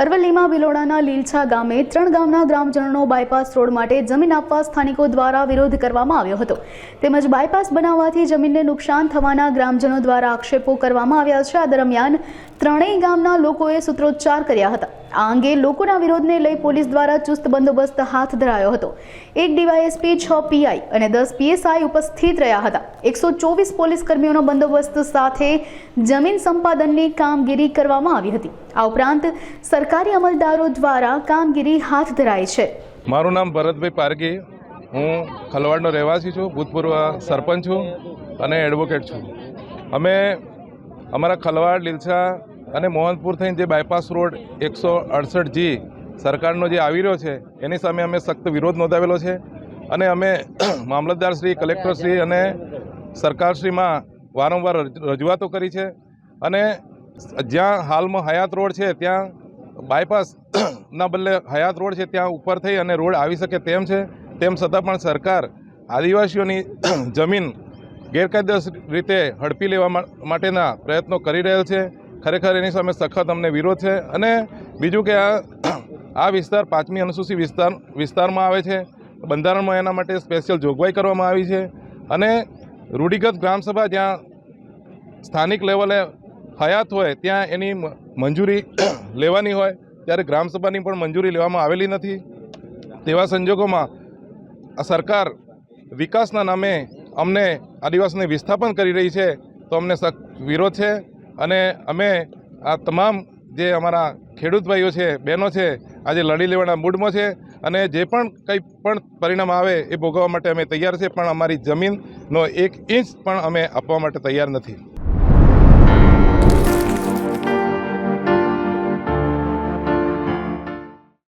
અરવલ્લીમાં ભિલોડાના લીલછા ગામે 3 ગામના ગ્રામજનોનો bypass road માટે જમીન આપવા સ્થાનિકો દ્વારા વિરોધ કરવામાં આવ્યો હતો। તેમજ બાયપાસ બનાવવાથી જમીનને નુકસાન થવાના ગ્રામજનો દ્વારા આક્ષેપો કરવામાં આવ્યા છે। આ દરમિયાન ત્રણેય ગામના લોકોએ સૂત્રોચ્ચાર કર્યા હતા। આ અંગે લોકોના વિરોધને લઈ પોલીસ દ્વારા ચુસ્ત બંદોબસ્ત હાથ ધરાયો હતો। 1 ડીવાયએસપી, 6 પીઆઈ અને 10 પીએસઆઈ ઉપસ્થિત રહ્યા હતા। 124 પોલીસ કર્મીઓનો બંદોબસ્ત સાથે જમીન સંપાદનની કામગીરી કરવામાં આવી હતી। આ ઉપરાંત સરકારી અમલદારો દ્વારા કામગીરી હાથ ધરાઈ છે। મારું નામ ભરતભાઈ પારગી, હું ખલવાડનો રહેવાસી છું, ભૂતપૂર્વ સરપંચ છું અને એડવોકેટ છું। અમે અમારા ખલવાડ, લીલછા અને મોહનપુર થઈને જે બાયપાસ રોડ 168G સરકારનો જે આવી રહ્યો છે એની સામે અમે સખ્ત વિરોધ નોંધાવેલો છે અને અમે મામલતદારશ્રી, કલેક્ટરશ્રી અને સરકારશ્રીમાં વારંવાર રજૂઆતો કરી છે। અને જ્યાં હાલમાં હયાત રોડ છે ત્યાં બાયપાસના બદલે હયાત રોડ છે ત્યાં ઉપર થઈ અને રોડ આવી શકે તેમ છે। તેમ છતાં પણ સરકાર આદિવાસીઓની જમીન ગેરકાયદેસર રીતે હડપી લેવા માટેના પ્રયત્નો કરી રહેલ છે। ખરેખર એની સામે સખત અમને વિરોધ છે। અને બીજું કે આ વિસ્તાર 5મી અનુસૂચિત વિસ્તારમાં આવે છે। બંધારણમાં એના માટે સ્પેશિયલ જોગવાઈ કરવામાં આવી છે અને રૂઢિગત ગ્રામસભા જ્યાં સ્થાનિક લેવલે હયાત હોય ત્યાં એની મંજૂરી લેવાની હોય ત્યારે ગ્રામસભાની પણ મંજૂરી લેવામાં આવેલી નથી। તેવા સંજોગોમાં આ સરકાર વિકાસના નામે અમને આદિવાસીને વિસ્થાપન કરી રહી છે, તો અમને સખ્ત વિરોધ છે। અને અમે આ તમામ જે અમારા ખેડૂત ભાઈઓ છે, બહેનો છે, આજે લડી લેવાના મૂડમાં છે અને જે પણ કંઈ પણ પરિણામ આવે એ ભોગવવા માટે અમે તૈયાર છે, પણ અમારી જમીનનો 1 ઇંચ પણ અમે આપવા માટે તૈયાર નથી।